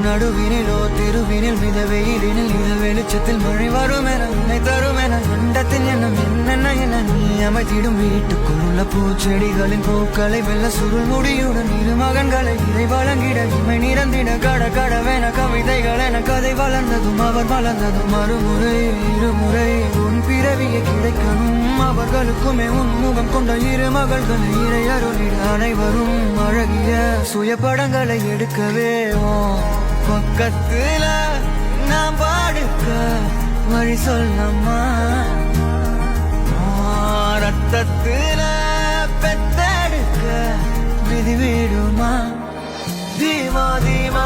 நடுவினிலோ திருவினில் மித வெயிலினில் இத வெளிச்சத்தில் மழை வரும் என உன்னை தரும் என அண்டத்தில் எண்ணம் என்னென்ன என நீ அமைத்திடும் வீட்டுக்குள் உள்ள பூச்செடிகளின் பூக்களை வெல்ல சுருள் முடியுடன் இரு மகன்களை இதை வழங்கிட இமை நிறந்திட கட கடவென கவிதைகள் என கதை வளர்ந்ததும் அவர் வளர்ந்ததும் மறுமுறை இருமுறை உன் பிறவியை கிடைக்கணும் அவர்களுக்குமே உன் முகம் கொண்ட இரு மகள்களை இறை அருளிட அனைவரும் அழகிய சுய படங்களை எடுக்கவே பக்கத்துல நான் பாடுக்க வழி சொல்லம்மா ரத்தத்துல பெத்தெடுக்க விதி விடுமா தீமா தீமா